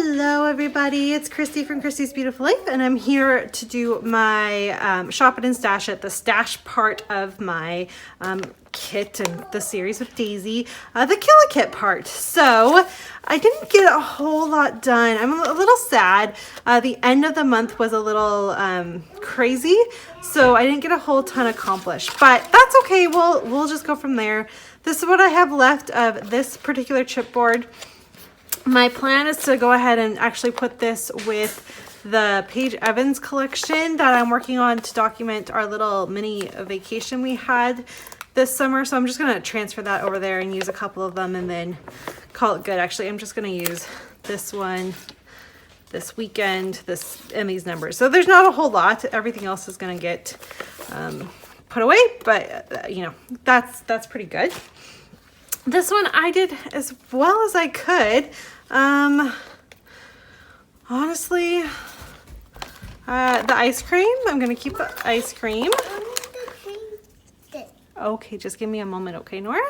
Hello everybody, it's Christy from Christy's Beautiful Life, and I'm here to do my Shop It and Stash It, the stash part of my kit and the series with Daisy, the Kill a Kit part. So I didn't get a whole lot done. I'm a little sad. The end of the month was a little crazy, so I didn't get a whole ton accomplished, but that's okay. We'll just go from there. This is what I have left of this particular chipboard. My plan is to go ahead and actually put this with the Paige Evans collection that I'm working on to document our little mini vacation we had this summer. So I'm just going to transfer that over there and use a couple of them and then call it good. Actually, I'm just going to use this one, this weekend, this, and these numbers. So there's not a whole lot. Everything else is going to get put away, but you know, that's pretty good. This one I did as well as I could. Honestly, the ice cream, I'm going to keep the ice cream. Okay, just give me a moment, okay, Nora?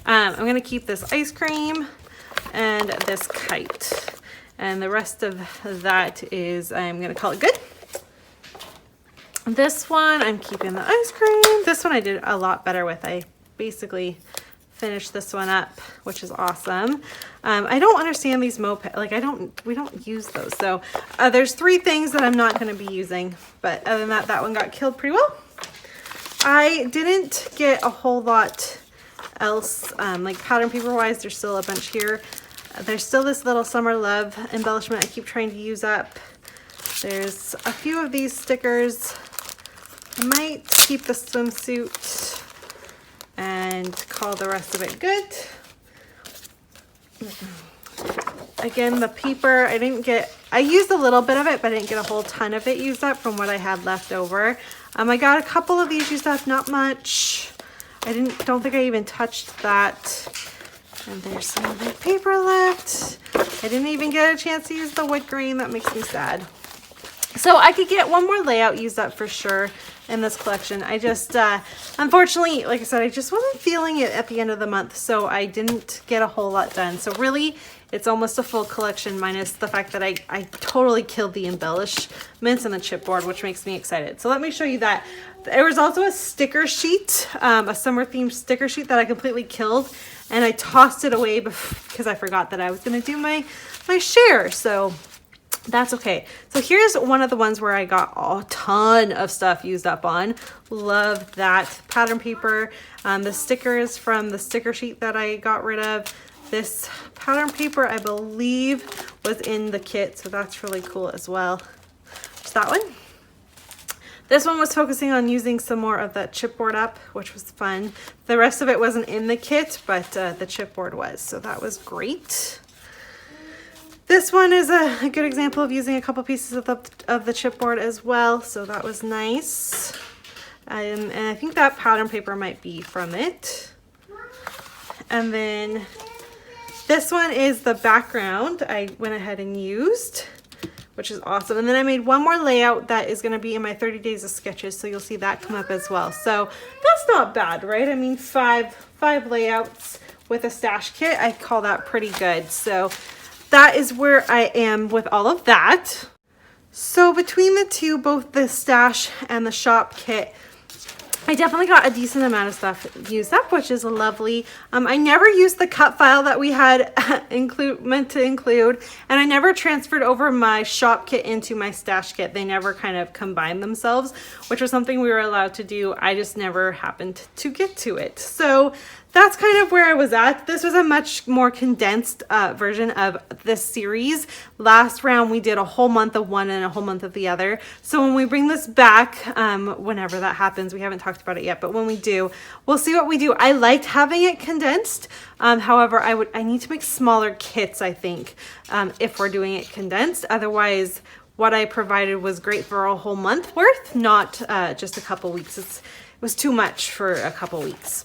I'm going to keep this ice cream and this kite. And the rest of that is, I'm going to call it good. This one, I'm keeping the ice cream. This one I did a lot better with. I basically finish this one up, which is awesome. I don't understand these moped, like we don't use those. So there's 3 things that I'm not going to be using, but other than that one got killed pretty well. I didn't get a whole lot else, like pattern paper wise. There's still a bunch here. There's still this little summer love embellishment I keep trying to use up. There's a few of these stickers. I might keep the swimsuit and call the rest of it good. Again, the paper, I used a little bit of it, but I didn't get a whole ton of it used up from what I had left over. I got a couple of these used up, not much. Don't think I even touched that. And there's some of the paper left. I didn't even get a chance to use the wood grain. That makes me sad. So I could get one more layout used up for sure in this collection. I just, unfortunately, like I said, I just wasn't feeling it at the end of the month, so I didn't get a whole lot done. So really, it's almost a full collection minus the fact that I totally killed the embellishments and the chipboard, which makes me excited. So let me show you that. There was also a sticker sheet, a summer themed sticker sheet that I completely killed, and I tossed it away because I forgot that I was going to do my share. So that's okay. So here's one of the ones where I got a ton of stuff used up on. Love that pattern paper. The stickers from the sticker sheet that I got rid of. This pattern paper, I believe, was in the kit, so that's really cool as well. Just that one. This one was focusing on using some more of that chipboard up, which was fun. The rest of it wasn't in the kit, but the chipboard was, so that was great. This one is a good example of using a couple pieces of the chipboard as well, so that was nice. And I think that pattern paper might be from it. And then this one is the background I went ahead and used, which is awesome. And then I made one more layout that is going to be in my 30 days of sketches, so you'll see that come up as well. So that's not bad, right? I mean, five layouts with a stash kit, I call that pretty good. So that is where I am with all of that. So between the two, both the stash and the shop kit, I definitely got a decent amount of stuff used up, which is lovely. I never used the cut file that we had meant to include, and I never transferred over my shop kit into my stash kit. They never kind of combined themselves, which was something we were allowed to do. I just never happened to get to it. So that's kind of where I was at. This was a much more condensed version of this series. Last round we did a whole month of one and a whole month of the other. So when we bring this back, whenever that happens, we haven't talked about it yet, but when we do, we'll see what we do. I liked having it condensed. However, I need to make smaller kits, I think, if we're doing it condensed. Otherwise, what I provided was great for a whole month worth, not just a couple weeks. It was too much for a couple weeks.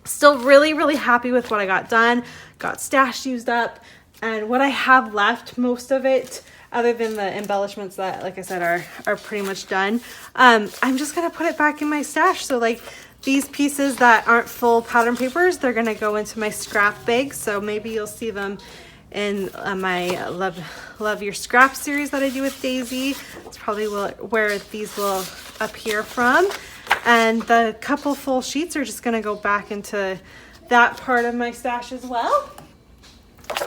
Still really, really happy with what I got done. Got stash used up, and what I have left, most of it, other than the embellishments that, like I said, are pretty much done. I'm just gonna put it back in my stash. So like these pieces that aren't full pattern papers, they're gonna go into my scrap bag. So maybe you'll see them in my Love Your Scrap series that I do with Daisy. It's probably where these will appear from. And the couple full sheets are just gonna go back into that part of my stash as well.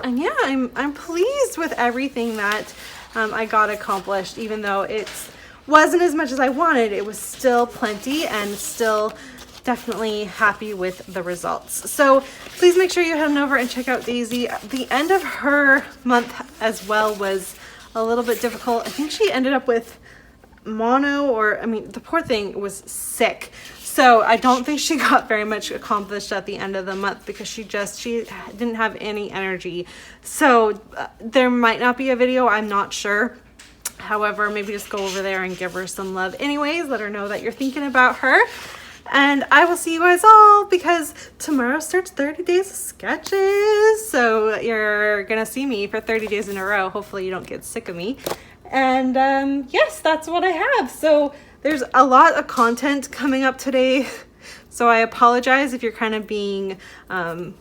And yeah, I'm pleased with everything that I got accomplished, even though it wasn't as much as I wanted. It was still plenty, and still definitely happy with the results. So please make sure you head on over and check out Daisy. The end of her month as well was a little bit difficult. I think she ended up with mono, or I mean, the poor thing was sick. So I don't think she got very much accomplished at the end of the month because she didn't have any energy. So there might not be a video, I'm not sure. However, maybe just go over there and give her some love anyways. Let her know that you're thinking about her. And I will see you guys all, because tomorrow starts 30 days of sketches. So you're gonna see me for 30 days in a row. Hopefully you don't get sick of me. And yes, that's what I have. So there's a lot of content coming up today. So I apologize if you're kind of being, I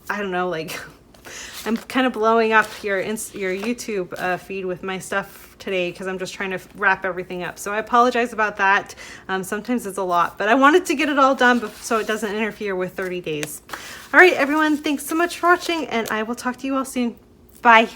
don't know, like, I'm kind of blowing up your YouTube feed with my stuff today because I'm just trying to wrap everything up. So I apologize about that. Sometimes it's a lot, but I wanted to get it all done so it doesn't interfere with 30 days. All right, everyone, thanks so much for watching, and I will talk to you all soon. Bye.